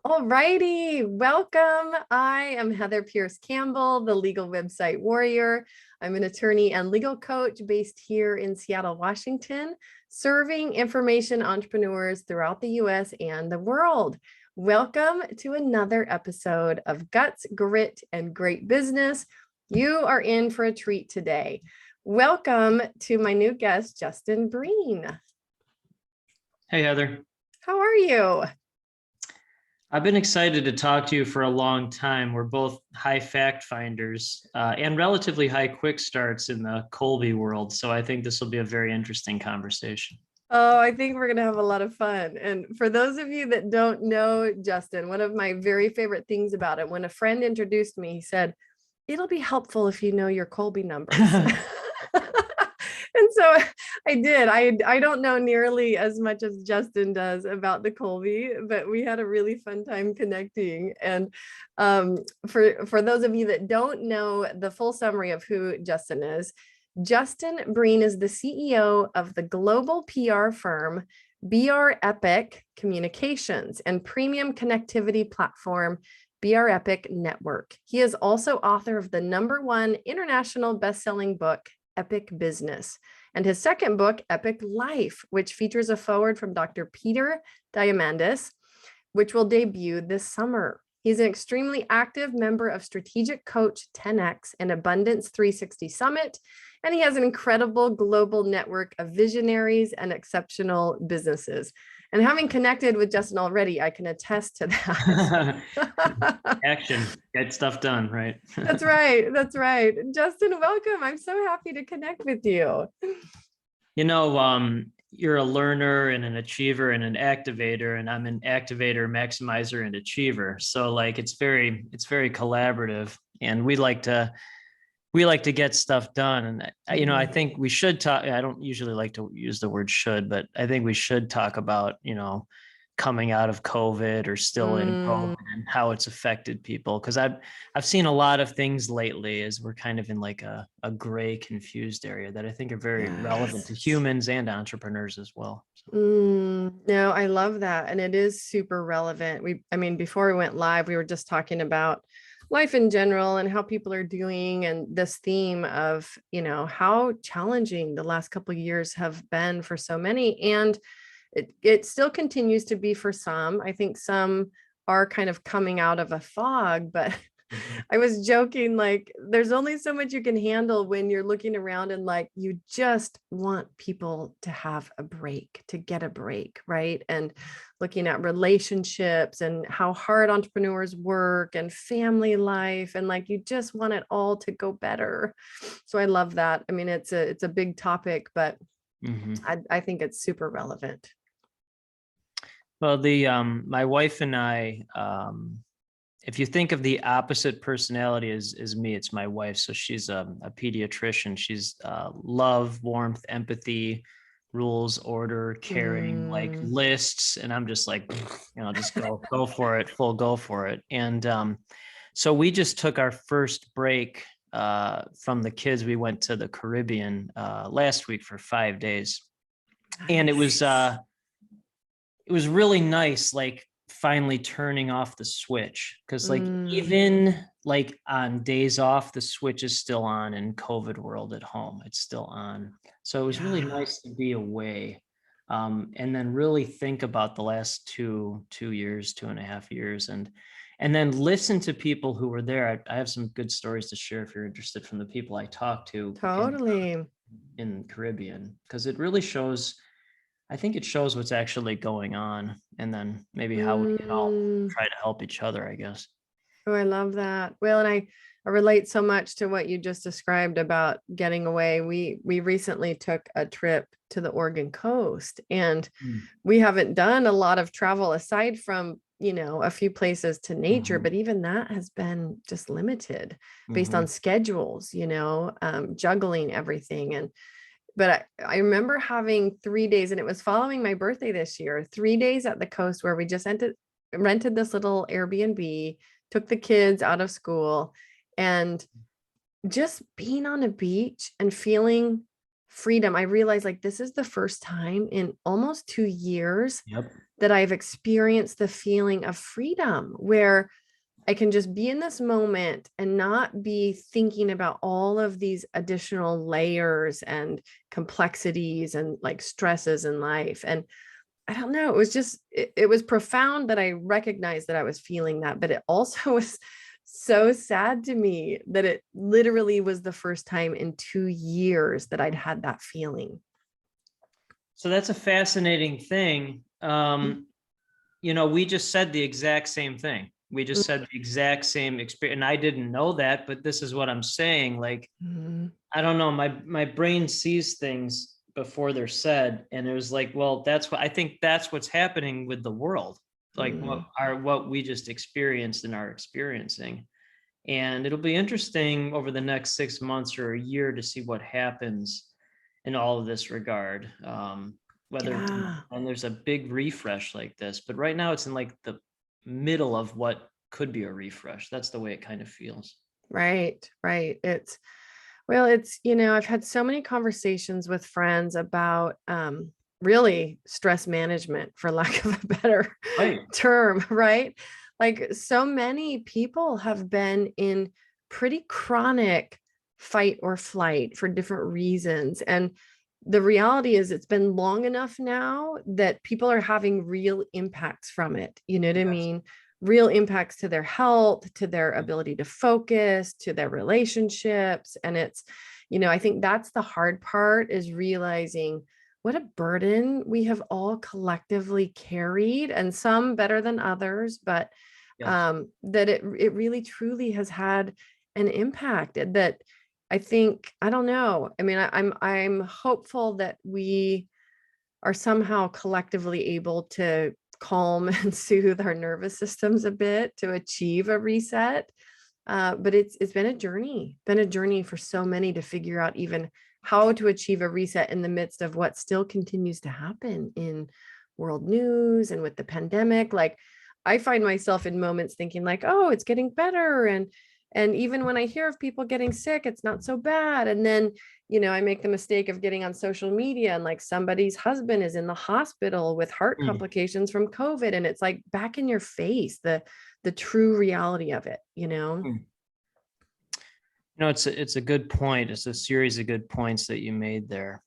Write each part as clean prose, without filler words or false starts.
All righty, welcome. I am Heather Pierce Campbell, the legal website warrior. I'm an attorney and legal coach based here in Seattle, Washington, serving information entrepreneurs throughout the US and the world. Welcome to another episode of Guts, Grit, and Great Business. You are in for a treat today. Welcome to my new guest, Justin Breen. Hey, Heather. How are you? I've been excited to talk to you for a long time. We're both high fact finders and relatively high quick starts in the Colby world. So I think this will be a very interesting conversation. Oh, I think we're going to have a lot of fun. And for those of you that don't know Justin, one of my very favorite things about it, when a friend introduced me, he said, it'll be helpful if you know your Colby numbers. And so I did. I don't know nearly as much as Justin does about the Colby, but we had a really fun time connecting. And for those of you that don't know the full summary of who Justin is, Justin Breen is the CEO of the global PR firm BR Epic Communications and premium connectivity platform BR Epic Network. He is also author of the #1 international best-selling book, Epic Business, and his second book, Epic Life, which features a foreword from Dr. Peter Diamandis, which will debut this summer. He's an extremely active member of Strategic Coach 10X and Abundance 360 Summit, and he has an incredible global network of visionaries and exceptional businesses. And having connected with Justin already, I can attest to that. Action, get stuff done, right? That's right. That's right. Justin, welcome. I'm so happy to connect with you. You know, you're a learner and an achiever and an activator, and I'm an activator, maximizer, and achiever. So like it's very collaborative, and we like to get stuff done. And I think we should talk. I don't usually like to use the word should, but I think we should talk about, coming out of COVID or still in COVID and how it's affected people. Cause I've seen a lot of things lately as we're kind of in like a gray, confused area that I think are very relevant to humans and entrepreneurs as well. No, I love that. And it is super relevant. Before we went live, we were just talking about life in general and how people are doing, and this theme of, how challenging the last couple of years have been for so many. And it still continues to be for some. I think some are kind of coming out of a fog, but I was joking, like, there's only so much you can handle when you're looking around and like, you just want people to have a break, to get a break, right? And looking at relationships and how hard entrepreneurs work and family life, and like, you just want it all to go better. So I love that. I mean, it's a big topic, but I think it's super relevant. Well, my wife and I, if you think of the opposite personality as me, it's my wife. So she's a pediatrician. She's love, warmth, empathy, rules, order, caring, like lists. And I'm just like, just go for it, full go for it. And so we just took our first break from the kids. We went to the Caribbean last week for 5 days. Nice. And it was really nice, like finally turning off the switch, because like even like on days off, the switch is still on in COVID world at home. It's still on. So it was really nice to be away, and then really think about the last 2.5 years, and then listen to people who were there. I have some good stories to share if you're interested from the people I talked to. Totally. In Caribbean, because it really shows. I think it shows what's actually going on, and then maybe how we can all try to help each other, I guess. Oh, I love that. Well, and I relate so much to what you just described about getting away. We recently took a trip to the Oregon coast, and we haven't done a lot of travel aside from, a few places to nature, but even that has been just limited based on schedules, juggling everything. But I remember having 3 days, and it was following my birthday this year, 3 days at the coast where we just rented this little Airbnb, took the kids out of school, and just being on a beach and feeling freedom. I realized like this is the first time in almost 2 years Yep. that I've experienced the feeling of freedom, where I can just be in this moment and not be thinking about all of these additional layers and complexities and like stresses in life. And I don't know, it was just, it was profound that I recognized that I was feeling that, but it also was so sad to me that it literally was the first time in 2 years that I'd had that feeling. So that's a fascinating thing. We just said the exact same thing. We just said the exact same experience. And I didn't know that, but this is what I'm saying. Like, Mm-hmm. I don't know, my brain sees things before they're said. And it was like, well, I think that's what's happening with the world. Like what we just experienced and are experiencing. And it'll be interesting over the next 6 months or a year to see what happens in all of this regard. Yeah. And there's a big refresh like this, but right now it's in like the middle of what could be a refresh. That's the way it kind of feels. Right. Right. Well, I've had so many conversations with friends about really stress management, for lack of a better Right. term, right? Like so many people have been in pretty chronic fight or flight for different reasons. And the reality is it's been long enough now that people are having real impacts from it. You know what I Yes. mean? Real impacts to their health, to their ability to focus, to their relationships. And I think that's the hard part, is realizing what a burden we have all collectively carried, and some better than others, but Yes. that it really truly has had an impact that I think, I don't know. I mean, I'm hopeful that we are somehow collectively able to calm and soothe our nervous systems a bit to achieve a reset. But it's been a journey for so many to figure out even how to achieve a reset in the midst of what still continues to happen in world news and with the pandemic. Like I find myself in moments thinking like, oh, it's getting better. And even when I hear of people getting sick, it's not so bad. And then, I make the mistake of getting on social media and like somebody's husband is in the hospital with heart Mm. complications from COVID. And it's like back in your face, the true reality of it, Mm. It's a good point. It's a series of good points that you made there.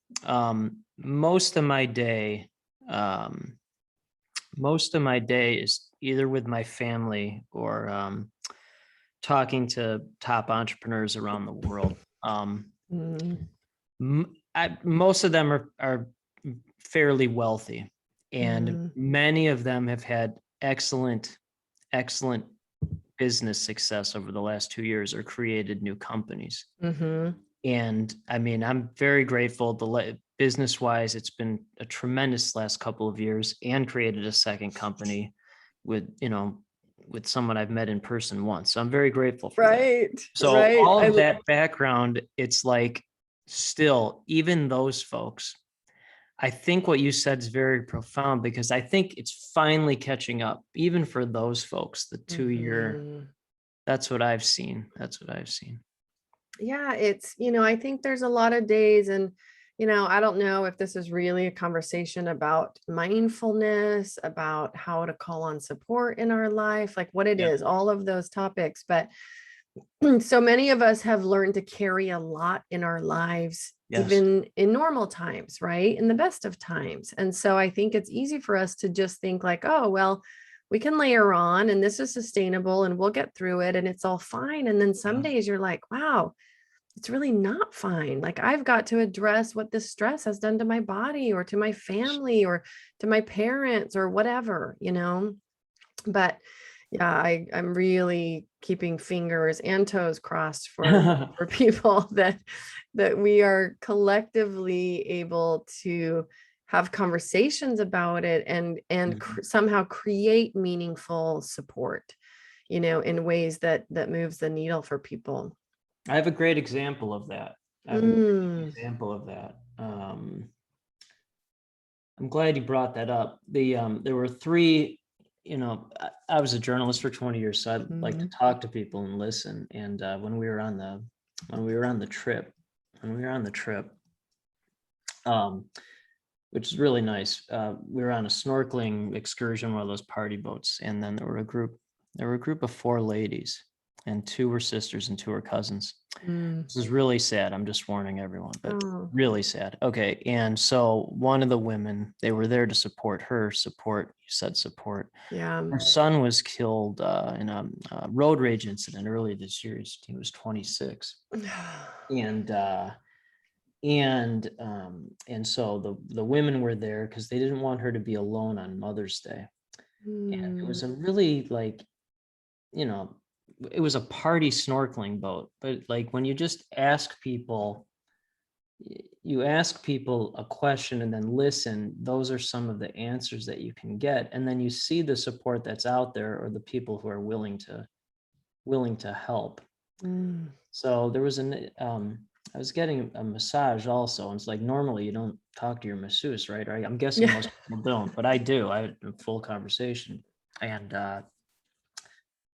Most of my day is either with my family or talking to top entrepreneurs around the world. Mm, Most of them are fairly wealthy, and mm, many of them have had excellent business success over the last 2 years or created new companies. mhm. And I mean, I'm very grateful. Business wise, it's been a tremendous last couple of years, and created a second company with someone I've met in person once. So I'm very grateful for that. Right, So right. all of that background, it's like still, even those folks, I think what you said is very profound, because I think it's finally catching up, even for those folks, the 2 year, Mhm. that's what I've seen. That's what I've seen. Yeah, I think there's a lot of days, and I don't know if this is really a conversation about mindfulness, about how to call on support in our life, like what it Yeah. is, all of those topics. But so many of us have learned to carry a lot in our lives, Yes. even in normal times, right? In the best of times. And so I think it's easy for us to just think like, oh, well, we can layer on and this is sustainable and we'll get through it and it's all fine. And then some Yeah. days you're like, wow, it's really not fine. Like I've got to address what this stress has done to my body or to my family or to my parents or whatever. But yeah, I'm really keeping fingers and toes crossed for people that we are collectively able to have conversations about it and Mhm. somehow create meaningful support, in ways that moves the needle for people. I have a great example of that. I have a great Mm, example of that. I'm glad you brought that up. There were three, I was a journalist for 20 years, so I like to mm, talk to people and listen. And when we were on the trip, which is really nice. We were on a snorkeling excursion, one of those party boats, and then there were a group of 4 ladies, and 2 were sisters and 2 were cousins. This is really sad. I'm just warning everyone, but Oh, really sad. Okay. And so one of the women, they were there to support her. Support, you said support. yeah. Her son was killed in a road rage incident earlier this year. He was 26. And so the women were there because they didn't want her to be alone on Mother's Day. And it was a really, like, you know, it was a party snorkeling boat, but like when you just ask people, you ask people a question and then listen, those are some of the answers that you can get. And then you see the support that's out there, or the people who are willing to help. So there was I was getting a massage also. And it's like, normally you don't talk to your masseuse, right? I'm guessing Yeah. most people don't, but I do. I had a full conversation. And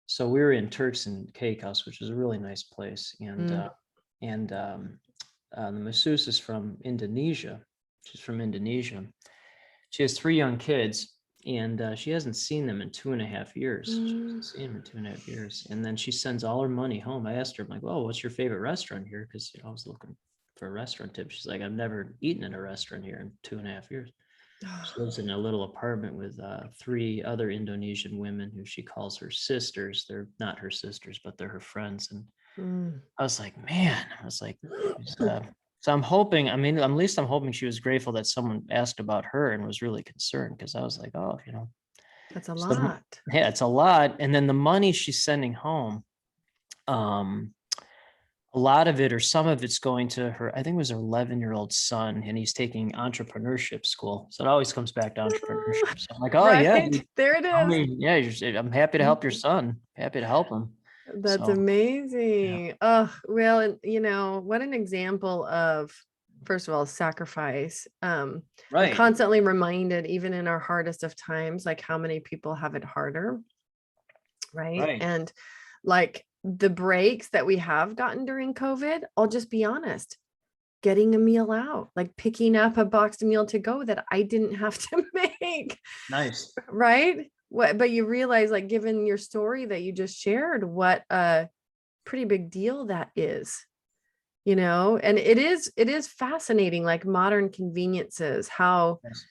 so we were in Turks and Caicos, which is a really nice place. And the masseuse is from Indonesia. She's from Indonesia. She has 3 young kids, and she hasn't seen them in 2.5 years. She hasn't seen them in 2.5 years. And then she sends all her money home. I asked her, I'm like, "Oh, what's your favorite restaurant here?" Because I was looking for a restaurant tip. She's like, "I've never eaten in a restaurant here in 2.5 years." She lives in a little apartment with 3 other Indonesian women who she calls her sisters. They're not her sisters, but they're her friends. And I was like, man, so I'm hoping, I mean, at least I'm hoping she was grateful that someone asked about her and was really concerned, because I was like, oh, That's a so lot. yeah, it's a lot. And then the money she's sending home, a lot of it, or some of it's going to her, I think it was her 11-year-old son, and he's taking entrepreneurship school. So it always comes back to entrepreneurship. So I'm like, oh yeah, Right. There it I is. mean, yeah, I'm happy to help your son. Happy to help him. That's So amazing. Oh, well, and what an example of, first of all, sacrifice. I'm right. constantly reminded, even in our hardest of times, like how many people have it harder. Right. And like the breaks that we have gotten during COVID, I'll just be honest, getting a meal out, like picking up a boxed meal to go that I didn't have to make. Nice. Right. But you realize, like, given your story that you just shared, what a pretty big deal that is, and it is fascinating, like modern conveniences, how Yes.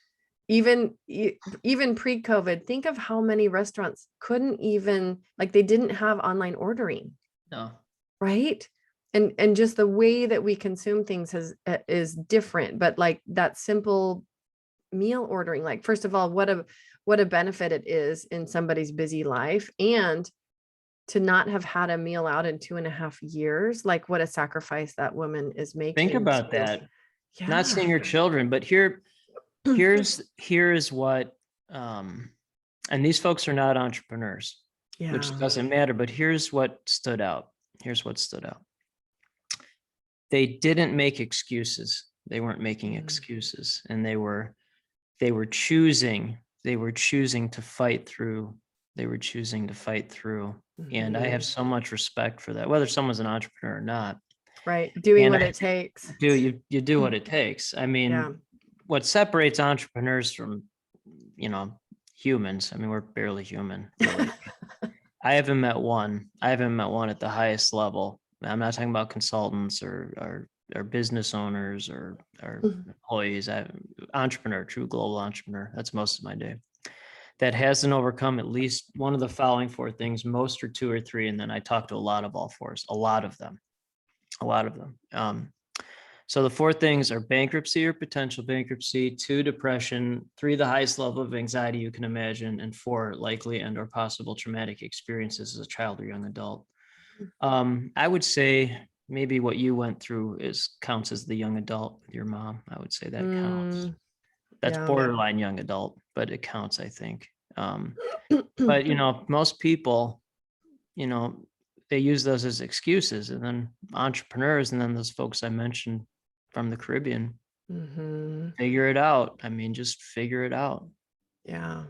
even pre-COVID, think of how many restaurants couldn't even, like, they didn't have online ordering. No. Right. And just the way that we consume things is different, but like that simple meal ordering, like, first of all, what a benefit it is in somebody's busy life, and to not have had a meal out in 2.5 years, like what a sacrifice that woman is making. Think about that. Yeah. Not seeing your children, but here's what, and these folks are not entrepreneurs, which doesn't matter, but here's what stood out. They didn't make excuses. They weren't making excuses, and they were choosing to fight through. And I have so much respect for that, whether someone's an entrepreneur or not. Right. Doing what it takes. You do what it takes. I mean, what separates entrepreneurs from, humans, I mean, we're barely human, really. I haven't met one at the highest level. I'm not talking about consultants or business owners or employees. Entrepreneur, true global entrepreneur. That's most of my day. That hasn't overcome at least one of the following 4 things. Most are 2 or 3, and then I talk to a lot of all 4s. A lot of them. So the 4 things are bankruptcy or potential bankruptcy, 2, depression, 3, the highest level of anxiety you can imagine, and 4, likely and or possible traumatic experiences as a child or young adult. I would say maybe what you went through counts as the young adult with your mom. I would say that counts. That's borderline young adult, but it counts, I think. But most people, they use those as excuses, and then entrepreneurs, and then those folks I mentioned from the Caribbean, figure it out. I mean, just figure it out. Yeah.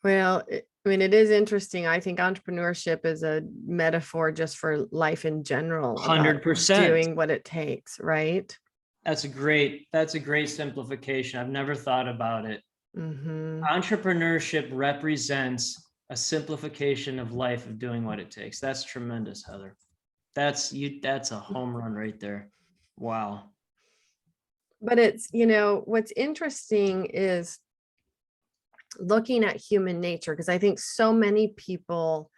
Well, it is interesting. I think entrepreneurship is a metaphor just for life in general. 100%. Doing what it takes, right? That's a great simplification. I've never thought about it. Mm-hmm. Entrepreneurship represents a simplification of life of doing what it takes. That's tremendous, Heather. That's a home run right there. Wow. But it's, what's interesting is looking at human nature, because I think so many people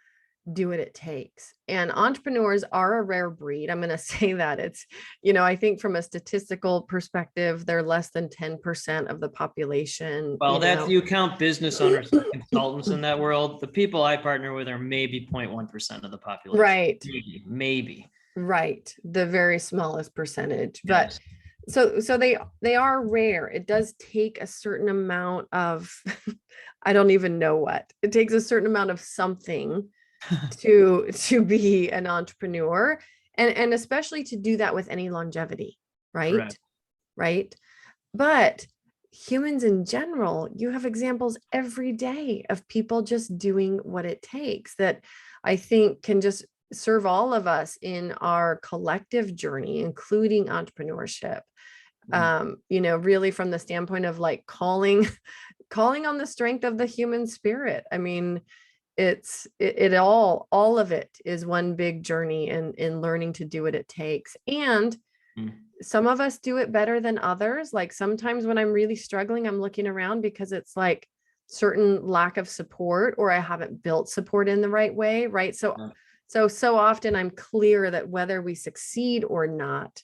do what it takes. And entrepreneurs are a rare breed. I'm going to say that it's, I think from a statistical perspective, they're less than 10% of the population. Well, you count business owners and consultants in that world. The people I partner with are maybe 0.1% of the population. Right. Maybe. Right. The very smallest percentage. Yes. But so they are rare. It does take a certain amount of, I don't even know what. It takes a certain amount of something to be an entrepreneur, and especially to do that with any longevity, right? Correct. Right. But humans in general, you have examples every day of people just doing what it takes that I think can just serve all of us in our collective journey, including entrepreneurship. Really from the standpoint of like calling on the strength of the human spirit. I mean, all of it is one big journey in learning to do what it takes. And some of us do it better than others. Like sometimes when I'm really struggling, I'm looking around because it's like certain lack of support, or I haven't built support in the right way. Right. So often I'm clear that whether we succeed or not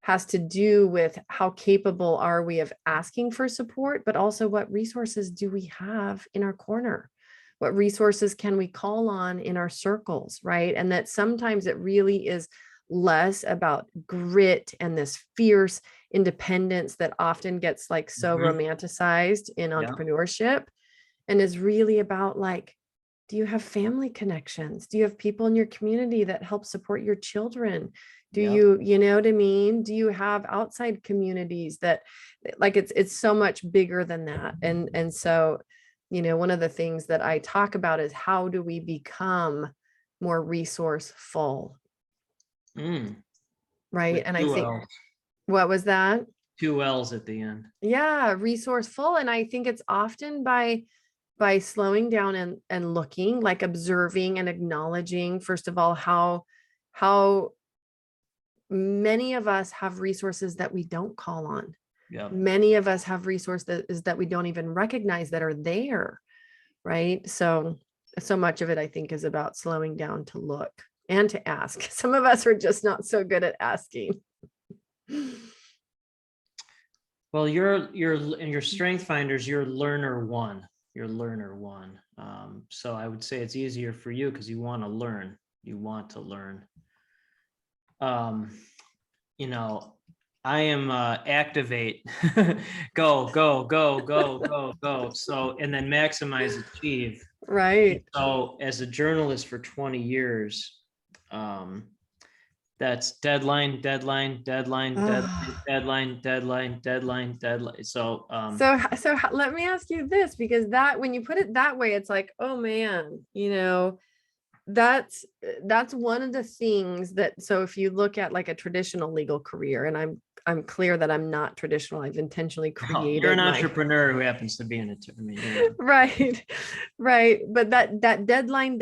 has to do with how capable are we of asking for support, but also what resources do we have in our corner? What resources can we call on in our circles, right? And that sometimes it really is less about grit and this fierce independence that often gets like so romanticized in entrepreneurship, and is really about like, do you have family connections? Do you have people in your community that help support your children? Do you know what I mean? Do you have outside communities that like it's so much bigger than that? And so, one of the things that I talk about is how do we become more resourceful? Right. With And I think, L's. what was that? 2 L's at the end. Yeah, resourceful. And I think it's often by slowing down and looking, like observing and acknowledging, first of all, how many of us have resources that we don't call on. Many of us have resources that we don't even recognize that are there, right? So much of it, I think, is about slowing down to look and to ask. Some of us are just not so good at asking. Well, you're in your strength finders, you're learner one. So I would say it's easier for you because you want to learn. I am activate, go. So, and then maximize, achieve. Right. So as a journalist for 20 years, that's deadline. So, so let me ask you this, because that, when you put it that way, it's like, oh man, that's one of the things that, so if you look at like a traditional legal career, and I'm clear that I'm not traditional, I've intentionally created. You're an entrepreneur who happens to be in it. Right. But that deadline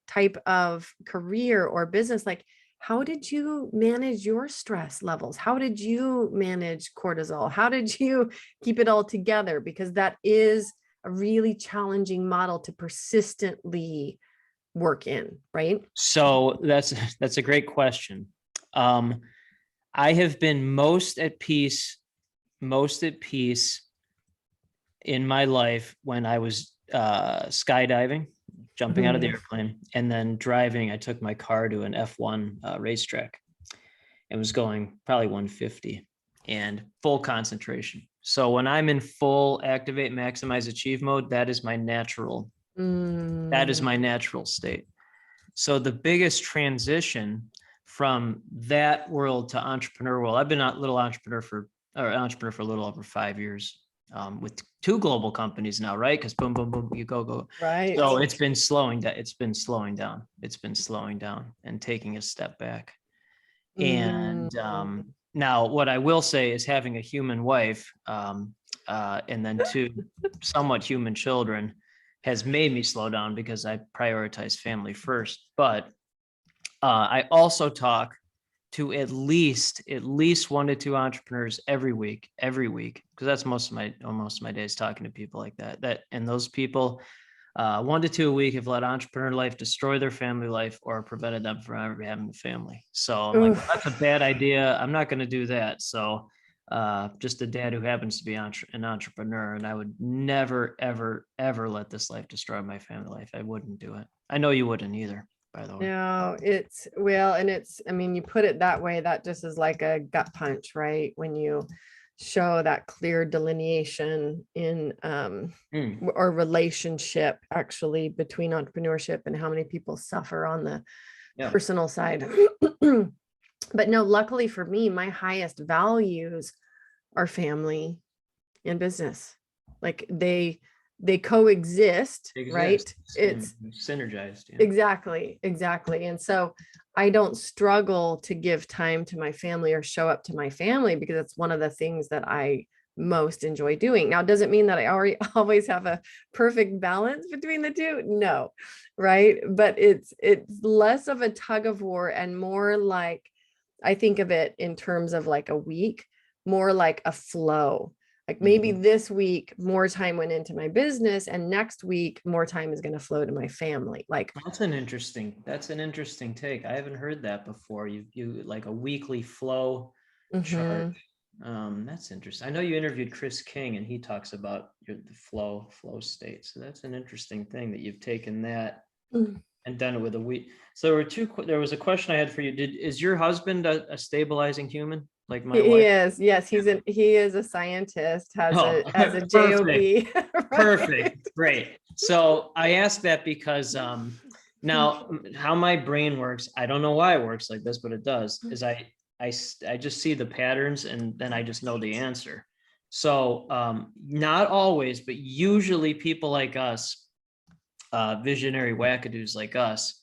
type of career or business, like, how did you manage your stress levels? How did you manage cortisol? How did you keep it all together? Because that is a really challenging model to persistently work in, right? So that's a great question. I have been most at peace in my life when I was skydiving, jumping out of the airplane, and then driving. I took my car to an F1 racetrack and was going probably 150 and full concentration. So when I'm in full activate, maximize, achieve mode, that is my natural state. So the biggest transition from that world to entrepreneur world, I've been a little entrepreneur for a little over 5 years, with 2 global companies now, right? Because boom, boom, boom, you go. Right. So it's been slowing down. It's been slowing down and taking a step back. And Now, what I will say is having a human wife, and then two somewhat human children has made me slow down because I prioritize family first. But I also talk to at least 1 to 2 entrepreneurs every week, because that's most of my days talking to people like that. And those people, 1 to 2 a week, have let entrepreneur life destroy their family life or prevented them from ever having a family. So I'm like, well, that's a bad idea. I'm not going to do that. So just a dad who happens to be an entrepreneur, and I would never, ever, ever let this life destroy my family life. I wouldn't do it. I know you wouldn't either, by the way. No, I mean, you put it that way, that just is like a gut punch, right? When you show that clear delineation in or relationship actually between entrepreneurship and how many people suffer on the personal side. But no, luckily for me, my highest values are family and business. Like they coexist, right? It's synergized. Yeah. Exactly. And so I don't struggle to give time to my family or show up to my family because it's one of the things that I most enjoy doing. Now, does it mean that I always have a perfect balance between the two? No, right? But it's less of a tug of war and more like, I think of it in terms of like a week, more like a flow. Like maybe this week more time went into my business and next week more time is going to flow to my family. Like that's an interesting take. I haven't heard that before. You like a weekly flow chart. That's interesting. I know you interviewed Chris King and he talks about the flow state. So that's an interesting thing that you've taken that and done it with a week. So there was a question I had for you. Is your husband a stabilizing human? Like my wife? Yes, he is a scientist, has a job. Right. Perfect. Great. So I asked that because now how my brain works, I don't know why it works like this, but it does, is I just see the patterns and then I just know the answer. So not always, but usually people like us, visionary wackadoos like us,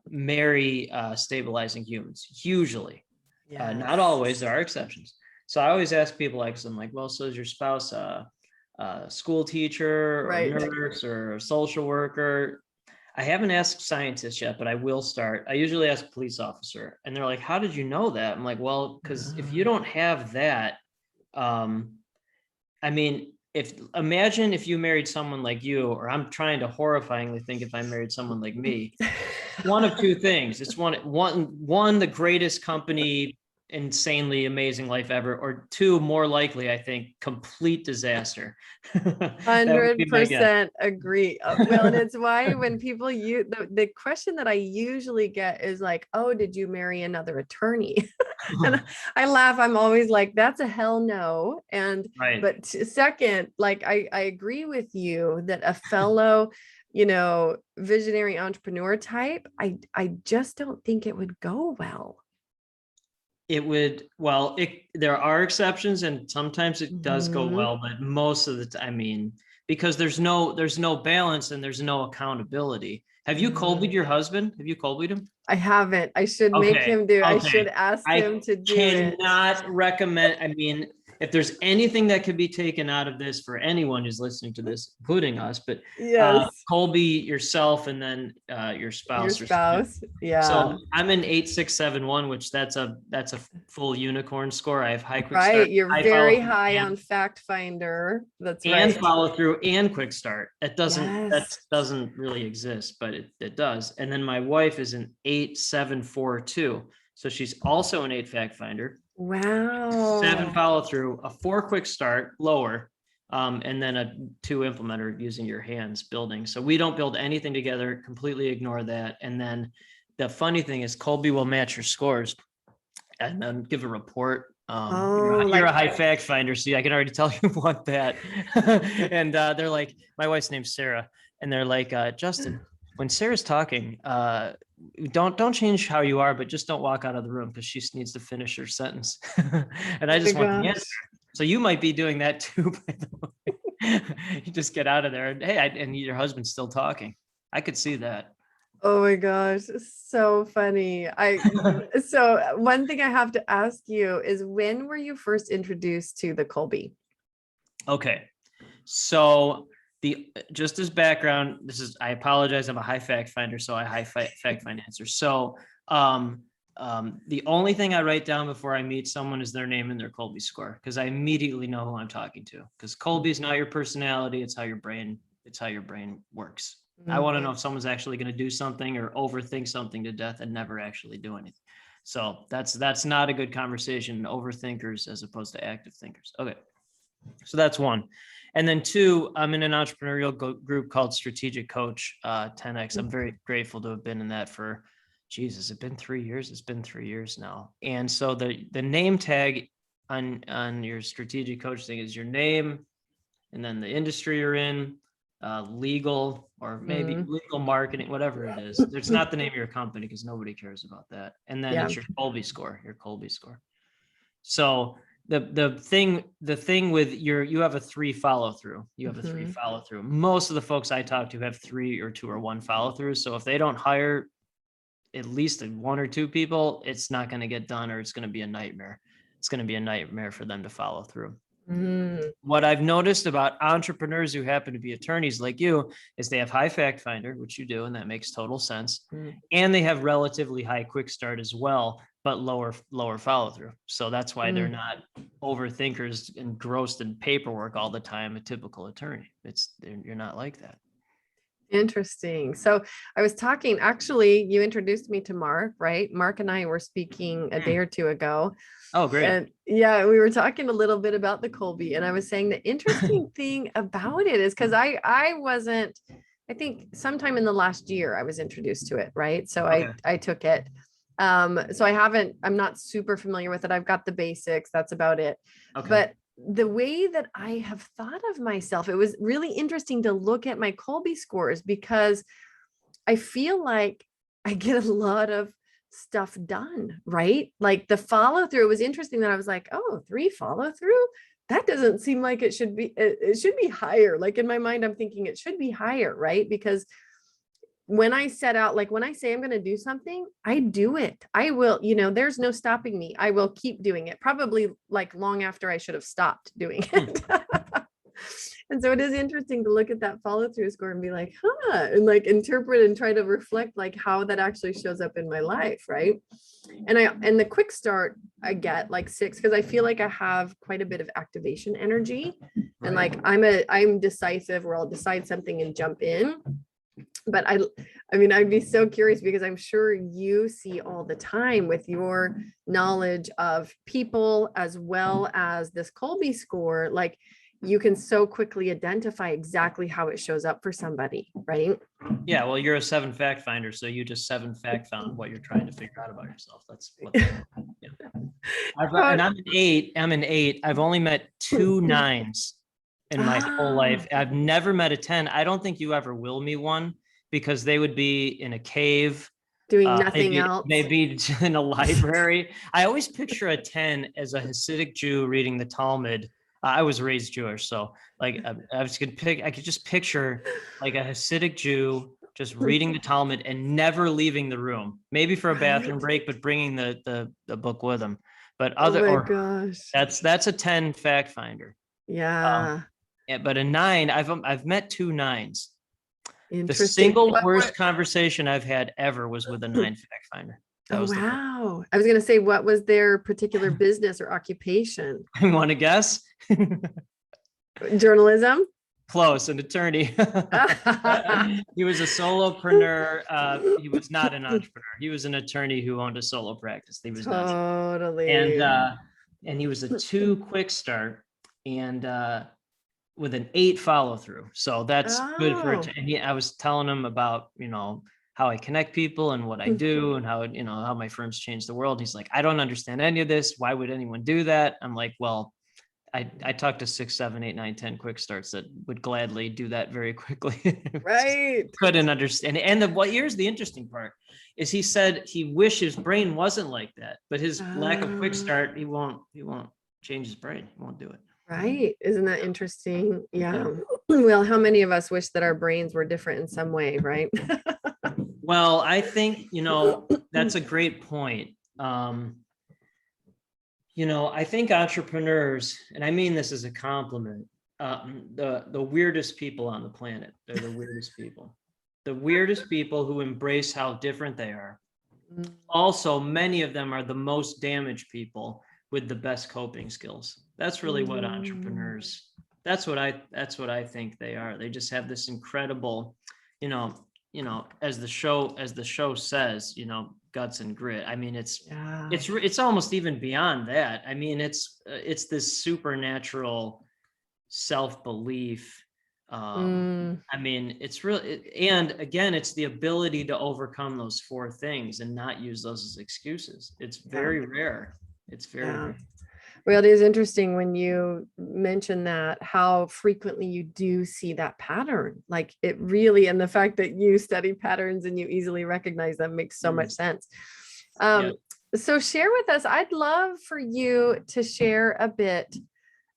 marry stabilizing humans, usually. Not always, there are exceptions. So I always ask people, like, I'm like, well, so is your spouse a school teacher or a nurse or a social worker? I haven't asked scientists yet, but I will start. I usually ask a police officer and they're like, how did you know that? I'm like, well, because if you don't have that, I mean, imagine if you married someone like you, or I'm trying to horrifyingly think if I married someone like me, one of two things. It's one, the greatest company, insanely amazing life ever, or two, more likely, I think, complete disaster. 100% agree. Well, and it's why when people the question that I usually get is like, oh, did you marry another attorney? And I laugh. I'm always like, that's a hell no. And but second, like I agree with you that a fellow visionary entrepreneur type, I just don't think it would go well. It would, well, there are exceptions and sometimes it does go well, but most of the time, I mean, because there's no balance and there's no accountability. Have you Colby'd your husband? Have you Colby'd him? I haven't. I should make him do. I should ask him to do it. I cannot recommend. I mean, if there's anything that could be taken out of this for anyone who's listening to this, including us, but Colby, yourself, and then your spouse. Yeah. So I'm an 8671, which that's a full unicorn score. I have high quick start. Right, you're very high on Fact Finder. That's right. And follow through and quick start. That doesn't really exist, but it does. And then my wife is an 8742, so she's also an 8 Fact Finder. Wow. 7 follow through, a 4 quick start, lower, and then a 2 implementer using your hands building. So we don't build anything together, completely ignore that. And then the funny thing is Colby will match your scores and then give a report. You're a high fact finder. See, I can already tell you want that. And they're like, my wife's name's Sarah. And they're like, Justin, when Sarah's talking, don't change how you are, but just don't walk out of the room because she needs to finish her sentence. And I just want the answer. So you might be doing that too, by the way. You just get out of there and hey, and your husband's still talking. I could see that. Oh my gosh, so funny. So one thing I have to ask you is, when were you first introduced to the Colby? Okay. So just as background, I apologize. I'm a high fact finder, so I fact find answers. So the only thing I write down before I meet someone is their name and their Colby score, because I immediately know who I'm talking to. Because Colby is not your personality; it's how your brain works. I want to know if someone's actually going to do something or overthink something to death and never actually do anything. So that's not a good conversation. Overthinkers as opposed to active thinkers. Okay, so that's one. And then two, I'm in an entrepreneurial group called Strategic Coach 10X. I'm very grateful to have been in that for, Jesus, it's been 3 years. It's been 3 years now. And so the name tag on your strategic coach thing is your name, and then the industry you're in, legal, or maybe legal marketing, whatever it is. It's not the name of your company because nobody cares about that. And then it's your Colby score. So the thing with you have a 3 follow through. Most of the folks I talk to have 3 or 2 or 1 follow through. So if they don't hire at least 1 or 2 people, it's not going to get done, or it's going to be a nightmare. It's going to be a nightmare for them to follow through. What I've noticed about entrepreneurs who happen to be attorneys like you is they have high fact finder, which you do, and that makes total sense. And they have relatively high quick start as well, but lower follow through. So that's why they're not overthinkers engrossed in paperwork all the time. A typical attorney, you're not like that. Interesting. So I was talking, actually, you introduced me to Mark, right? Mark and I were speaking a day or 2 ago. Oh, great. And yeah, we were talking a little bit about the Colby, and I was saying the interesting thing about it is because I wasn't, I think sometime in the last year I was introduced to it, right? So I took it. So I'm not super familiar with it. I've got the basics, that's about it. Okay. But the way that I have thought of myself, it was really interesting to look at my Colby scores, because I feel like I get a lot of stuff done, right? Like the follow through was interesting, that I was like, oh, 3 follow through. That doesn't seem like it should be, it should be higher. Like in my mind, I'm thinking it should be higher, right? Because when I set out, like when I say I'm going to do something, I do it. I will, there's no stopping me. I will keep doing it, probably like long after I should have stopped doing it. And so it is interesting to look at that follow through score and be like, and like interpret and try to reflect like how that actually shows up in my life, right? And the quick start, I get like 6, because I feel like I have quite a bit of activation energy, and like I'm decisive, where I'll decide something and jump in. But I mean, I'd be so curious, because I'm sure you see all the time with your knowledge of people as well as this Colby score, like you can so quickly identify exactly how it shows up for somebody, right? Yeah, well, you're a 7 fact finder, so you just 7 fact found what you're trying to figure out about yourself. That's what. Yeah. And I'm an 8. I've only met 2 9s in my whole life. I've never met a 10. I don't think you ever will meet one, because they would be in a cave doing nothing else. Maybe in a library. I always picture a 10 as a Hasidic Jew reading the Talmud. I was raised Jewish, so like I could just picture like a Hasidic Jew just reading the Talmud and never leaving the room, maybe for a bathroom break, but bringing the book with them. But that's a 10 fact finder. Yeah. But a 9, I've met 2 9s. The single worst conversation I've had ever was with a 9 fact finder. Oh, wow. I was going to say, what was their particular business or occupation? You want to guess? Journalism? Close, an attorney. He was a solopreneur. He was not an entrepreneur. He was an attorney who owned a solo practice. He was totally. And he was a 2 quick start, and with an 8 follow through. So that's good for it. And I was telling him about, how I connect people and what I do, and how, how my firms change the world. He's like, I don't understand any of this. Why would anyone do that? I'm like, well, I talked to 6, 7, 8, 9, 10 quick starts that would gladly do that very quickly. Right. Couldn't understand. And here's the interesting part is he said he wished his brain wasn't like that, but his lack of quick start, he won't change his brain. He won't do it. Right. Isn't that interesting? Yeah. Well, how many of us wish that our brains were different in some way, right? Well, I think, that's a great point. I think entrepreneurs, and I mean this as a compliment, the weirdest people on the planet. They're the weirdest people. The weirdest people who embrace how different they are. Also, many of them are the most damaged people with the best coping skills. That's really what entrepreneurs, that's what I think they are. They just have this incredible, as the show says, guts and grit. I mean, it's almost even beyond that. I mean, it's this supernatural self-belief. I mean, it's really, and again, it's the ability to overcome those four things and not use those as excuses. It's very rare. It's very rare. Well, it is interesting when you mention that, how frequently you do see that pattern. Like it really, and the fact that you study patterns and you easily recognize them makes so much sense. So share with us, I'd love for you to share a bit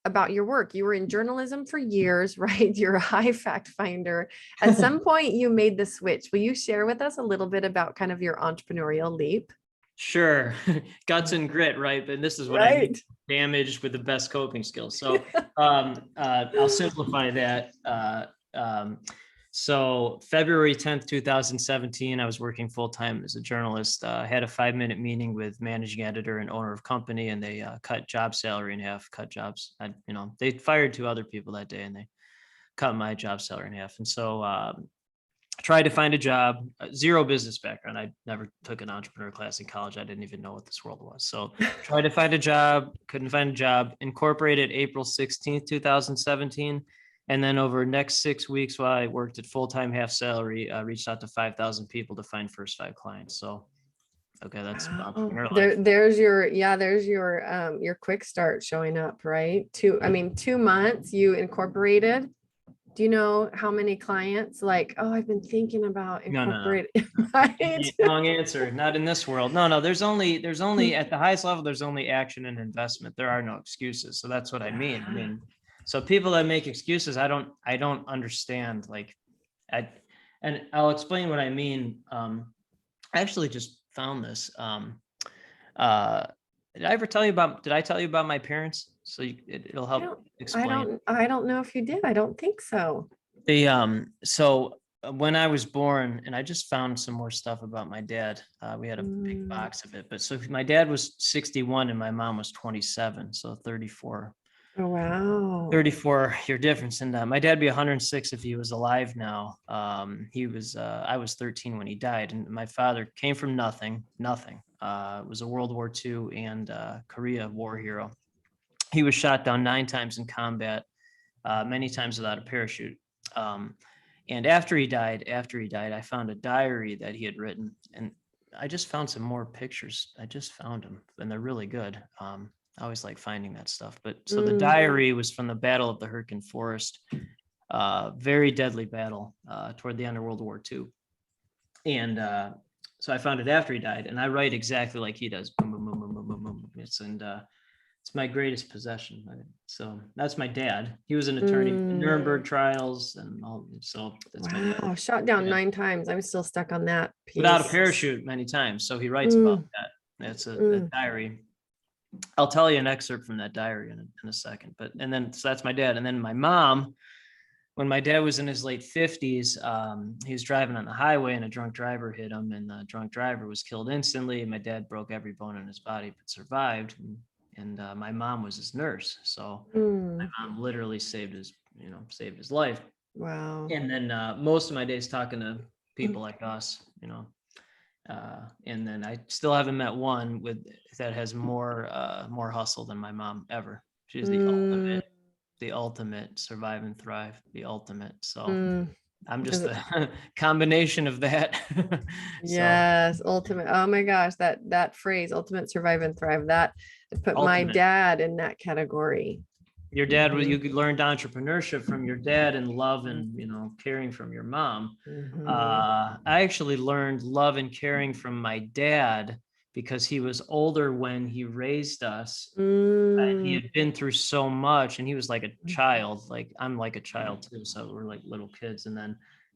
about your work. You were in journalism for years, right? You're a high fact finder. At some point you made the switch. Will you share with us a little bit about kind of your entrepreneurial leap? Sure. Guts and grit, right? But this is what I mean, damaged with the best coping skills. So I'll simplify that. So February 10th, 2017, I was working full-time as a journalist. I had a 5-minute meeting with managing editor and owner of company, and they cut job salary in half, cut jobs. They fired 2 other people that day, and they cut my job salary in half. And so tried to find a job, 0 business background. I never took an entrepreneur class in college. I didn't even know what this world was. So tried to find a job, couldn't find a job, incorporated April 16th, 2017. And then over the next 6 weeks, while I worked at full-time half salary, I reached out to 5,000 people to find first 5 clients. So, okay, that's entrepreneur life. There's your quick start showing up, right? 2 months you incorporated. Do you know how many clients? Like, oh, I've been thinking about incorporating. No. Right? Wrong answer. Not in this world. No. There's only at the highest level, there's only action and investment. There are no excuses. So that's what I mean. So people that make excuses, I don't understand. And I'll explain what I mean. I actually just found this. Did I tell you about my parents? So it'll help explain. I don't know if you did. I don't think so. So when I was born, and I just found some more stuff about my dad. We had a big box of it, but so my dad was 61 and my mom was 27, so 34. Oh, wow. 34-year difference. And my dad would be 106 if he was alive now. I was 13 when he died, and my father came from nothing. Was a World War II and Korea war hero. He was shot down 9 times in combat, many times without a parachute. And after he died, I found a diary that he had written, and I just found some more pictures. I just found them, and they're really good. I always like finding that stuff. But so the diary was from the Battle of the Hurtgen Forest, very deadly battle toward the end of World War II. And so I found it after he died, and I write exactly like he does. Boom, boom, boom, boom, boom, boom, boom. It's my greatest possession. So that's my dad. He was an attorney in Nuremberg trials and all. So that's my dad. Wow, shot down 9 times. I'm still stuck on that piece. Without a parachute many times. So he writes about that. That's a diary. I'll tell you an excerpt from that diary in a second. So that's my dad. And then my mom, when my dad was in his late 50s, he was driving on the highway and a drunk driver hit him, and the drunk driver was killed instantly. My dad broke every bone in his body but survived. And my mom was his nurse. So my mom literally saved his life. Wow. And then most of my days talking to people like us, and then I still haven't met one that has more hustle than my mom ever. She's the ultimate survive and thrive, the ultimate. So I'm just a combination of that. Yes, ultimate. Oh my gosh, that phrase, ultimate survive and thrive, that put my dad in that category. Your dad you learned entrepreneurship from your dad, and love and caring from your mom. I actually learned love and caring from my dad because he was older when he raised us. And he had been through so much, and he was like a child. Like I'm like a child too, so we're like little kids. And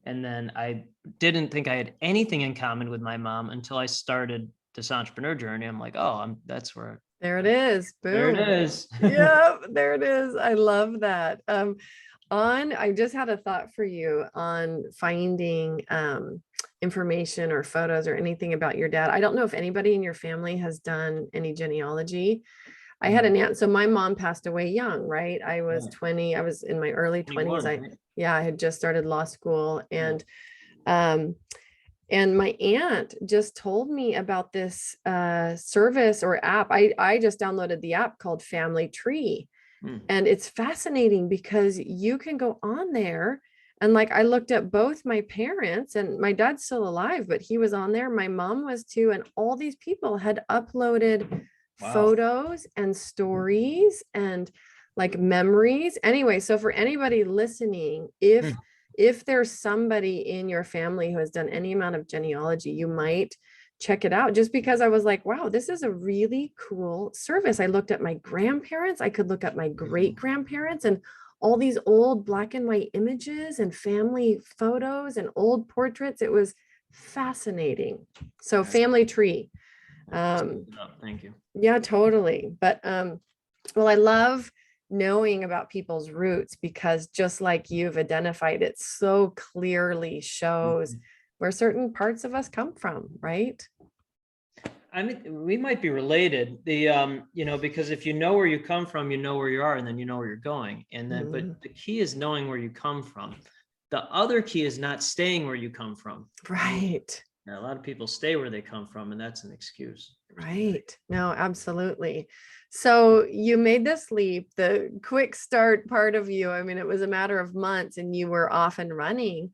And then I didn't think I had anything in common with my mom until I started this entrepreneur journey. I'm like, oh, that's where. There it is. There it Boom. is. Yeah, there it is. I love that. I just had a thought for you on finding information or photos or anything about your dad. I don't know if anybody in your family has done any genealogy. I had an aunt, so my mom passed away young, right? I was 20, I was in my early 20s. 21, right? I had just started law school, um and my aunt just told me about this service or app. I just downloaded the app called Family Tree. And it's fascinating because you can go on there and like I looked at both my parents, and my dad's still alive, but he was on there. My mom was too. And all these people had uploaded photos and stories and like memories. Anyway, so for anybody listening, if there's somebody in your family who has done any amount of genealogy, you might check it out, just because I was like, wow, this is a really cool service. I looked at my grandparents, I could look at my great grandparents and all these old black and white images and family photos and old portraits. It was fascinating. So Family Tree. Thank you. Yeah, totally. But well, I love knowing about people's roots, because just like you've identified, it so clearly shows where certain parts of us come from, right? I mean, we might be related. Because if you know where you come from, you know where you are, and then you know where you're going. And then, but the key is knowing where you come from. The other key is not staying where you come from. Right. Now, a lot of people stay where they come from, and that's an excuse. Right. No, absolutely. So you made this leap, the quick start part of you. I mean, it was a matter of months and you were off and running.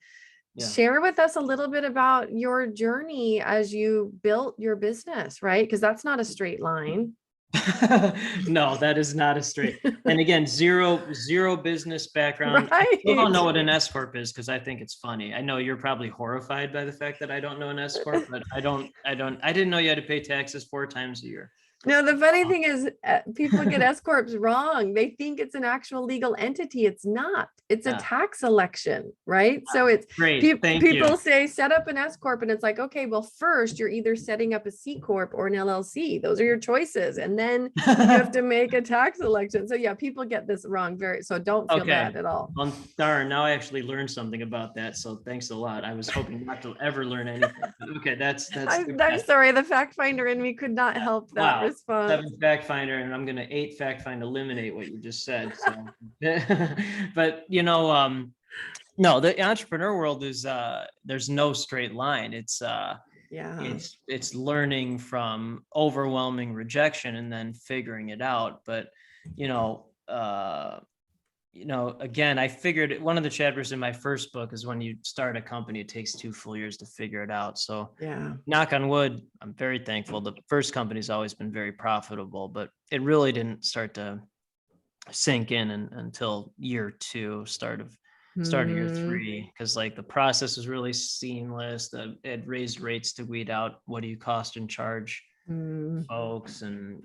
Yeah. Share with us a little bit about your journey as you built your business, right? Because that's not a straight line. No, that is not a straight. And again, zero business background. Right. I still don't know what an S corp is, because I think it's funny. I know you're probably horrified by the fact that I don't know an S corp, but I didn't know you had to pay taxes 4 times a year. No, the funny thing is people get S corps wrong. They think it's an actual legal entity. It's not. It's a tax election, right? So it's great. People say set up an S corp, and it's like, okay, well, first you're either setting up a C corp or an LLC. Those are your choices, and then you have to make a tax election. So yeah, people get this wrong so don't feel bad at all. Darn, now I actually learned something about that. So thanks a lot. I was hoping not to ever learn anything. Okay, that's. I'm sorry, the fact finder in me could not help that response. 7 fact finder, and I'm gonna 8 fact find eliminate what you just said. So, but no, the entrepreneur world is there's no straight line. It's it's learning from overwhelming rejection and then figuring it out. But again, I figured one of the chapters in my first book is when you start a company, it takes 2 full years to figure it out. So knock on wood, I'm very thankful. The first company's always been very profitable, but it really didn't start to sink in until year 2, start of year 3, because like the process was really seamless. It raised rates to weed out what do you cost and charge folks, and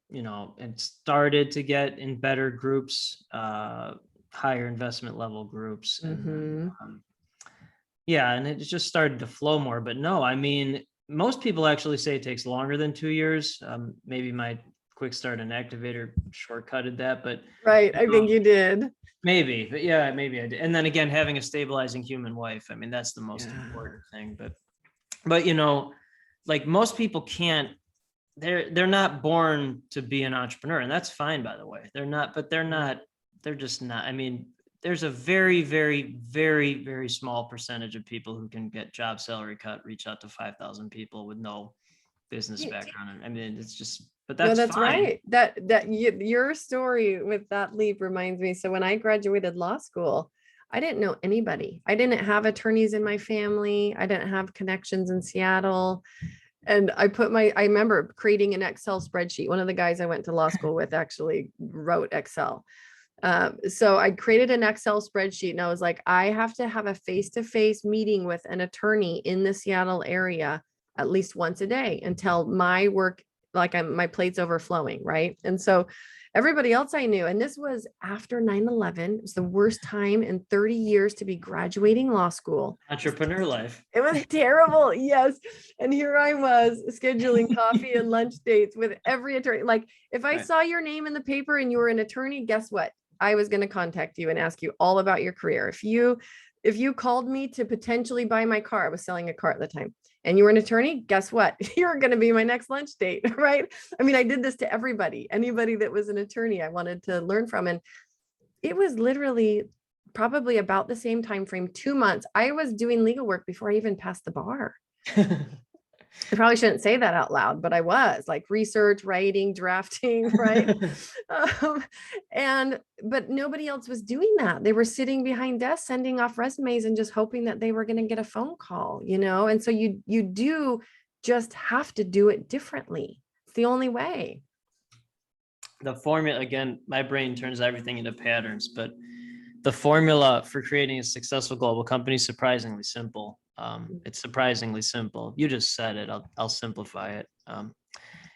it started to get in better groups, higher investment level groups, and and it just started to flow more. But no, I mean, most people actually say it takes longer than 2 years. Maybe my quick start and activator shortcutted that, but I think you did. Maybe, but yeah, maybe I did. And then again, having a stabilizing human wife, I mean, that's the most important thing. But like most people can't, they're not born to be an entrepreneur, and that's fine, by the way. They're just not. I mean, there's a very, very, very, very small percentage of people who can get job salary cut, reach out to 5,000 people with no business background. I mean, it's just, but that's fine. Right. Your story with that leap reminds me. So when I graduated law school, I didn't know anybody. I didn't have attorneys in my family. I didn't have connections in Seattle. And I remember creating an Excel spreadsheet. One of the guys I went to law school with actually wrote Excel. So I created an Excel spreadsheet, and I was like, I have to have a face-to-face meeting with an attorney in the Seattle area at least once a day until my work like my plate's overflowing, right? And so everybody else I knew, and this was after 9/11, it was the worst time in 30 years to be graduating law school. Entrepreneur life. It was terrible. Yes. And here I was scheduling coffee and lunch dates with every attorney. Like if I saw your name in the paper and you were an attorney, guess what? I was going to contact you and ask you all about your career. If you called me to potentially buy my car, I was selling a car at the time, and you were an attorney, guess what? You're going to be my next lunch date, right? I mean, I did this to everybody, anybody that was an attorney I wanted to learn from. And it was literally probably about the same time frame, 2 months. I was doing legal work before I even passed the bar. I probably shouldn't say that out loud, but I was like research, writing, drafting, right? But nobody else was doing that. They were sitting behind desks, sending off resumes and just hoping that they were going to get a phone call, And so you do just have to do it differently. It's the only way. The formula, again, my brain turns everything into patterns, but the formula for creating a successful global company is surprisingly simple. It's surprisingly simple. You just said it. I'll simplify it.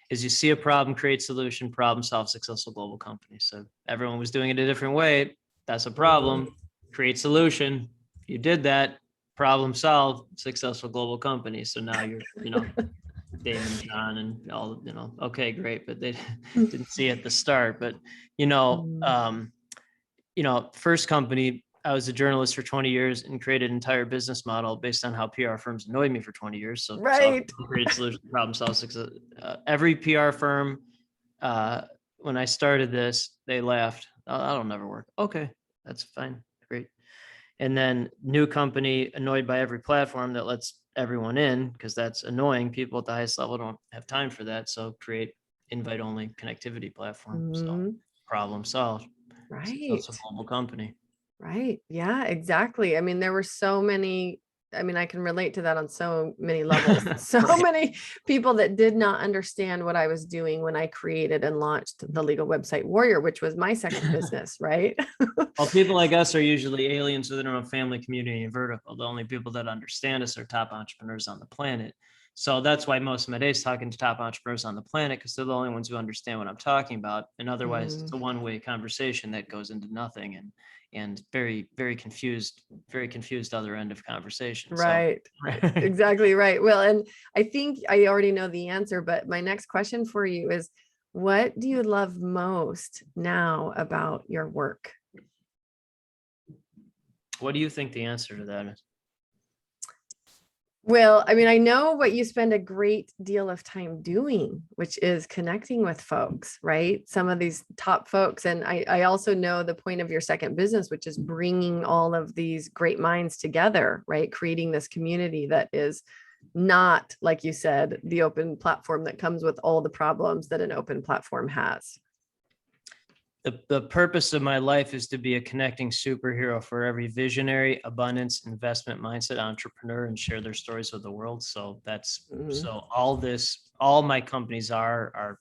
Is you see a problem, create solution, problem solve, successful global company. So everyone was doing it a different way. That's a problem. Create solution. You did that. Problem solved. Successful global company. So now you're, Damon, John, and all, okay, great. But they didn't see at the start. But first company, I was a journalist for 20 years and created an entire business model based on how PR firms annoyed me for 20 years. So create solution, problem solve, success. Every PR firm, when I started this, they laughed. Oh, that'll never work. Okay, that's fine. Great. And then new company, annoyed by every platform that lets everyone in, because that's annoying. People at the highest level don't have time for that. So create invite only connectivity platform. So problem solved. Right. That's a global company. Right. Yeah, exactly. I mean, there were so many, I can relate to that on so many levels. So many people that did not understand what I was doing when I created and launched the legal website Warrior, which was my second business, right? Well, people like us are usually aliens within our own family, community, and vertical. The only people that understand us are top entrepreneurs on the planet. So that's why most of my days talking to top entrepreneurs on the planet, because they're the only ones who understand what I'm talking about. And otherwise, it's a one-way conversation that goes into nothing and very, very confused other end of conversation. Right. So. Exactly right. Well, and I think I already know the answer, but my next question for you is, what do you love most now about your work? What do you think the answer to that is? Well, I know what you spend a great deal of time doing, which is connecting with folks, right? Some of these top folks. And I also know the point of your second business, which is bringing all of these great minds together, right? Creating this community that is not, like you said, the open platform that comes with all the problems that an open platform has. The purpose of my life is to be a connecting superhero for every visionary, abundance, investment mindset entrepreneur and share their stories with the world. So that's so all my companies are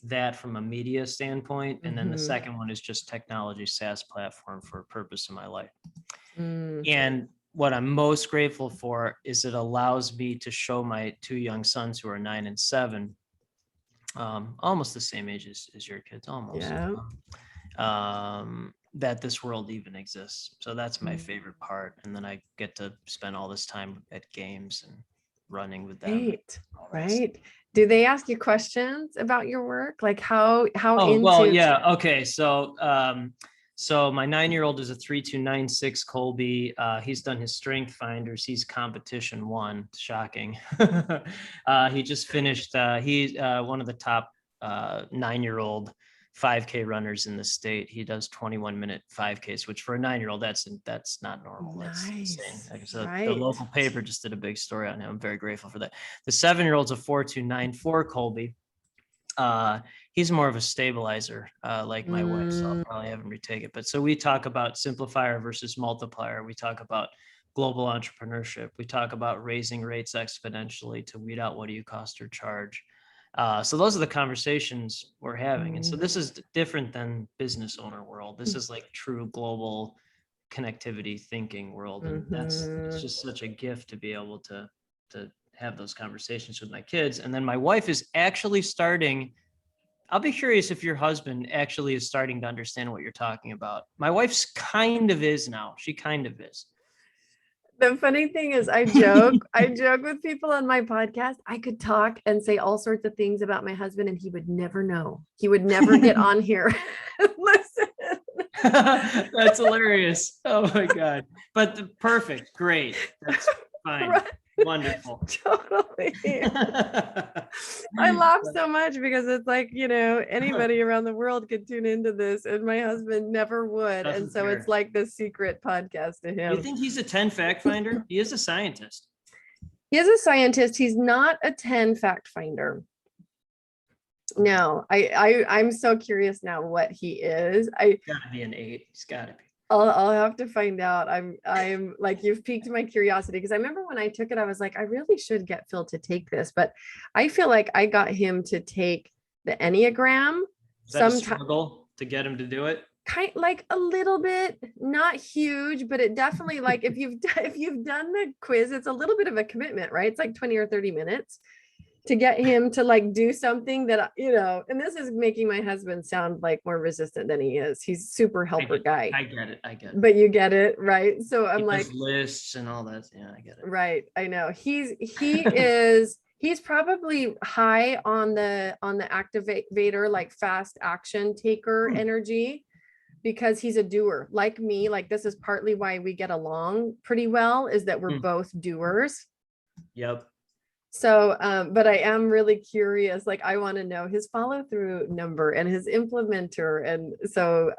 that from a media standpoint. And then the second one is just technology SaaS platform for a purpose in my life. And what I'm most grateful for is it allows me to show my two young sons who are 9 and 7, almost the same age as your kids, almost. Yeah. That this world even exists. So that's my favorite part. And then I get to spend all this time at games and running with them. Right. Do they ask you questions about your work? Like how well, yeah. Okay. So my 9-year-old is a 3296 Colby. He's done his strength finders. He's competition 1. Shocking. He just finished. He's one of the top 9-year-old 5K runners in the state. He does 21-minute 5Ks, which for a 9-year-old, that's not normal. That's insane. So the local paper just did a big story on him. I'm very grateful for that. The 7-year-old's a 4294 Colby. He's more of a stabilizer, like my wife, so I'll probably have him retake it. But so we talk about simplifier versus multiplier. We talk about global entrepreneurship. We talk about raising rates exponentially to weed out what do you cost or charge. So those are the conversations we're having. And so this is different than business owner world. This is like true global connectivity thinking world. And it's just such a gift to be able to have those conversations with my kids. And then my wife is actually starting. I'll be curious if your husband actually is starting to understand what you're talking about. My wife's kind of is now. She kind of is. The funny thing is I joke with people on my podcast. I could talk and say all sorts of things about my husband and he would never know. He would never get on here. Listen. That's hilarious. Oh my God. But perfect. Great. That's fine. Right. Wonderful. Totally. I laugh so much because it's like, anybody around the world could tune into this and my husband never would. That's and so fair. it's like the secret podcast to him. You think he's a 10 fact finder? He is a scientist. He is a scientist. He's not a 10 fact finder. No, I'm so curious now what he is. Gotta be an 8. He's gotta be. I'll have to find out. I'm like, you've piqued my curiosity because I remember when I took it, I was like, I really should get Phil to take this, but I feel like I got him to take the Enneagram. Is that a struggle to get him to do it? Kind like a little bit, not huge, but it definitely like if you've done the quiz, it's a little bit of a commitment, right? It's like 20 or 30 minutes to get him to like do something that, and this is making my husband sound like more resistant than he is. He's super helper guy. I get it. But you get it, right? So I'm like lists and all that. Yeah, I get it. Right. I know. He's probably high on the activator, like fast action taker energy, because he's a doer like me. Like this is partly why we get along pretty well, is that we're both doers. Yep. So, but I am really curious, like I want to know his follow through number and his implementer. And so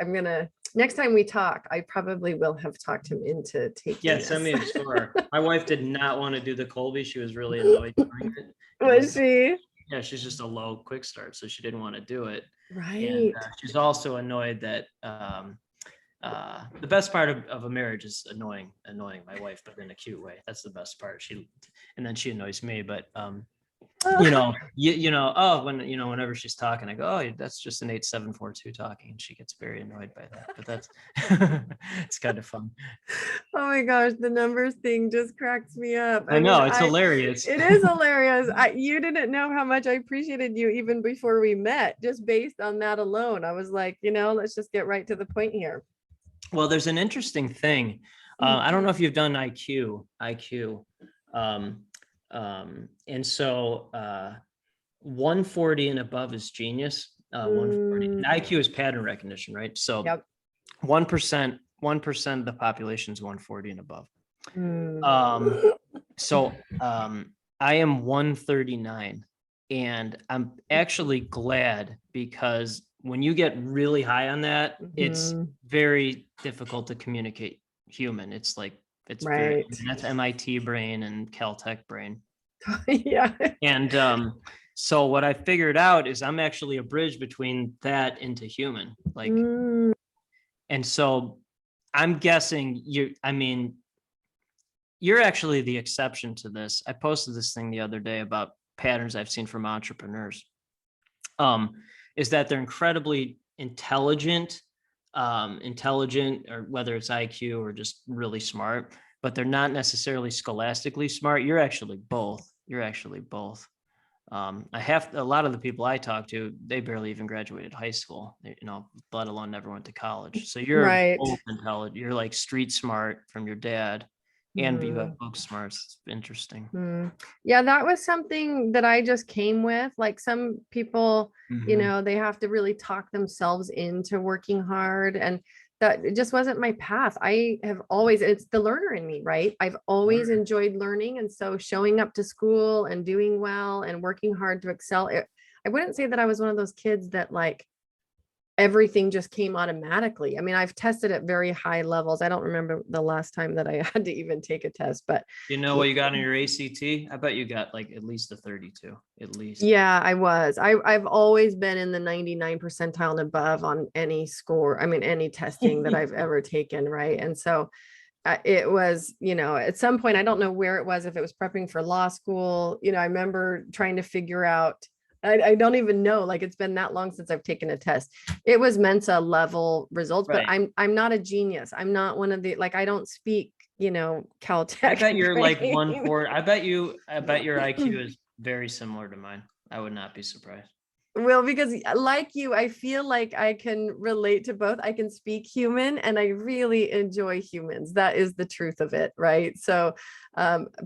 next time we talk, I probably will have talked him into taking this. Send me a score. My wife did not want to do the Colby. She was really annoyed doing it. Was she? Yeah, she's just a low quick start, so she didn't want to do it. Right. And she's also annoyed that the best part of a marriage is annoying my wife, but in a cute way. That's the best part. And then she annoys me, but whenever she's talking, I go, oh, that's just an 8742 talking, and she gets very annoyed by that. But that's it's kind of fun. Oh my gosh, the numbers thing just cracks me up. I know, it's hilarious. It is hilarious. You didn't know how much I appreciated you even before we met, just based on that alone. I was like, let's just get right to the point here. Well, there's an interesting thing. I don't know if you've done IQ. And so 140 and above is genius. 140. And IQ is pattern recognition, right? So 1% of the population is 140 and above. So I am 139, and I'm actually glad, because when you get really high on that, it's very difficult to communicate human. It's like, it's right. That's MIT brain and Caltech brain. Yeah. And so what I figured out is I'm actually a bridge between that into human. Like, and so I'm guessing you're actually the exception to this. I posted this thing the other day about patterns I've seen from entrepreneurs. Is that they're incredibly intelligent, or whether it's IQ or just really smart, but they're not necessarily scholastically smart. You're actually both. A lot of the people I talk to, they barely even graduated high school, let alone never went to college. So you're right. both intelligent. You're like street smart from your dad, and you have book smarts. It's interesting. Yeah, that was something that I just came with. Like some people, they have to really talk themselves into working hard, and that it just wasn't my path. I have always, it's the learner in me, right? I've always enjoyed learning. And so showing up to school and doing well and working hard to excel. I wouldn't say that I was one of those kids that like everything just came automatically. I mean, I've tested at very high levels. I don't remember the last time that I had to even take a test, but you know what you got in your ACT? I bet you got like at least a 32, at least. Yeah, I was. I've always been in the 99 percentile and above on any score. I mean, any testing that I've ever taken. Right. And so it was, at some point, I don't know where it was, if it was prepping for law school, I remember trying to figure out, I don't even know, like it's been that long since I've taken a test. It was Mensa level results, right. But I'm not a genius. I'm not one of the, like, I don't speak Caltech. I bet you're like brain. 1/4. I bet your IQ is very similar to mine. I would not be surprised. Well, because like you, I feel like I can relate to both. I can speak human and I really enjoy humans. That is the truth of it, right? So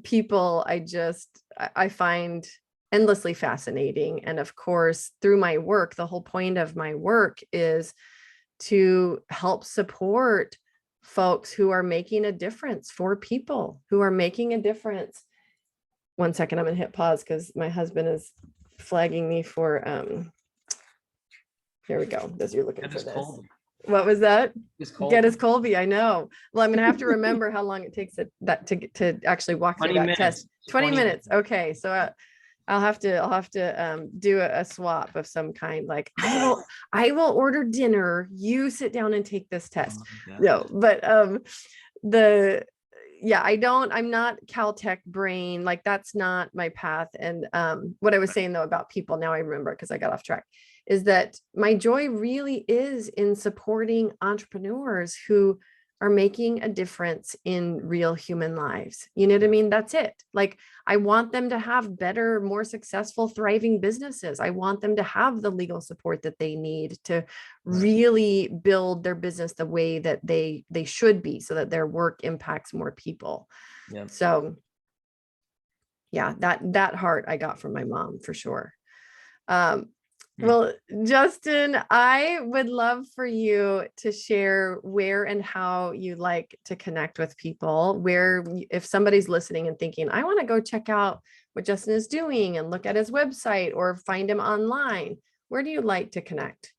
people I find endlessly fascinating. And of course, through my work, the whole point of my work is to help support folks who are making a difference, for people who are making a difference. 1 second, I'm gonna hit pause because my husband is flagging me for here we go. You're looking Get for his this. Colby. What was that? Get his Colby. Colby. I know. Well, I'm gonna have to remember how long it takes to actually walk through 20 that minutes. test. 20 minutes. minutes. Okay, so I'll have to do a swap of some kind. Like I will order dinner. You sit down and take this test. Oh No, but I'm not Caltech brain. Like that's not my path. And what I was saying though about people, now I remember because I got off track, is that my joy really is in supporting entrepreneurs who are making a difference in real human lives. You know what I mean? That's it. Like I want them to have better, more successful, thriving businesses. I want them to have the legal support that they need to really build their business the way that they should be, so that their work impacts more people. Yep. So yeah, that heart I got from my mom for sure. Well, Justin, I would love for you to share where and how you like to connect with people, if somebody's listening and thinking, I want to go check out what Justin is doing and look at his website or find him online, where do you like to connect?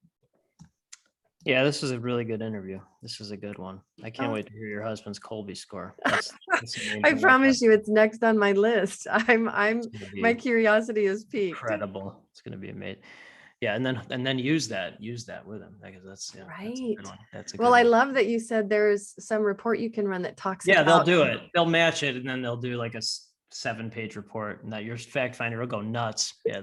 Yeah, this was a really good interview. This is a good one. I can't wait to hear your husband's Colby score. That's I promise you, it's next on my list. My curiosity is piqued. Incredible. It's going to be amazing. Yeah, and then use that with them, because that's right. That's a good one. That's a good well, one. I love that you said there's some report you can run that talks about. They'll do it. They'll match it, and then they'll do like a 7-page report, and that your fact finder will go nuts. Yeah,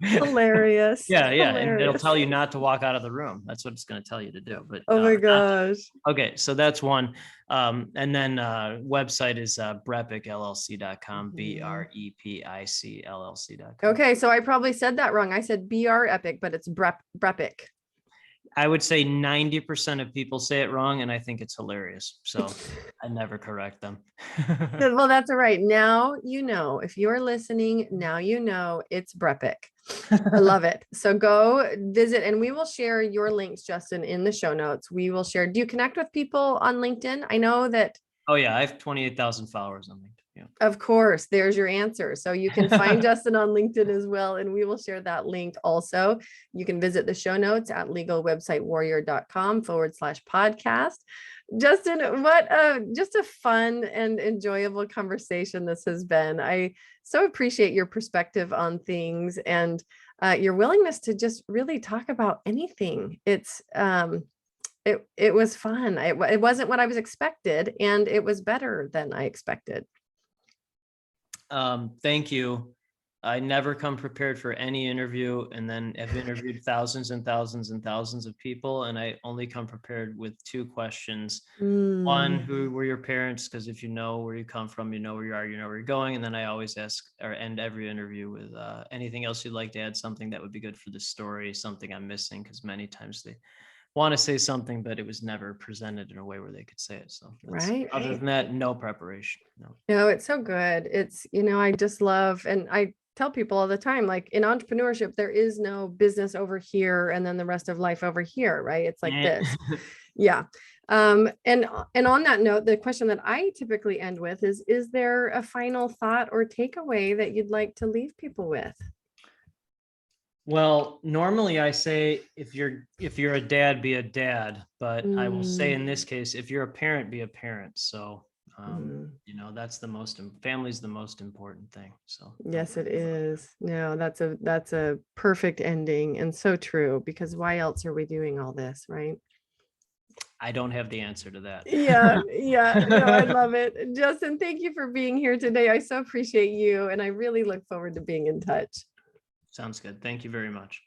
hilarious. Yeah, hilarious. And it'll tell you not to walk out of the room. That's what it's going to tell you to do. But oh my gosh. Okay, so that's one. And then website is brepicllc.com, BREPIC LLC.com. Okay, so I probably said that wrong. I said BR Epic, but it's Brepic. I would say 90% of people say it wrong, and I think it's hilarious. So I never correct them. Well, that's all right. Now, if you're listening, now it's Brepic. I love it. So go visit, and we will share your links, Justin, in the show notes. We will share. Do you connect with people on LinkedIn? I know that. Oh yeah, I have 28,000 followers on LinkedIn. Yeah. Of course, there's your answer. So you can find Justin on LinkedIn as well, and we will share that link also. You can visit the show notes at legalwebsitewarrior.com/podcast. Justin, what just a fun and enjoyable conversation this has been. I so appreciate your perspective on things and your willingness to just really talk about anything. It was fun. It wasn't what I was expected, and it was better than I expected. Thank you. I never come prepared for any interview, and then have interviewed thousands and thousands and thousands of people, and I only come prepared with 2 questions. One, who were your parents? Because if you know where you come from, you know where you are, you know where you're going. And then I always ask or end every interview with anything else you'd like to add, something that would be good for the story, something I'm missing, because many times they want to say something, but it was never presented in a way where they could say it. So other than that, no preparation. No, it's so good. It's, I just love, and I tell people all the time, like in entrepreneurship, there is no business over here and then the rest of life over here, right? It's like this. Yeah. And on that note, the question that I typically end with is there a final thought or takeaway that you'd like to leave people with? Well, normally I say, if you're a dad, be a dad, but I will say in this case, if you're a parent, be a parent. So, that's family's the most important thing. So yes, it is. No, that's a perfect ending, and so true, because why else are we doing all this, right? I don't have the answer to that. Yeah. No, I love it. Justin, thank you for being here today. I so appreciate you, and I really look forward to being in touch. Sounds good. Thank you very much.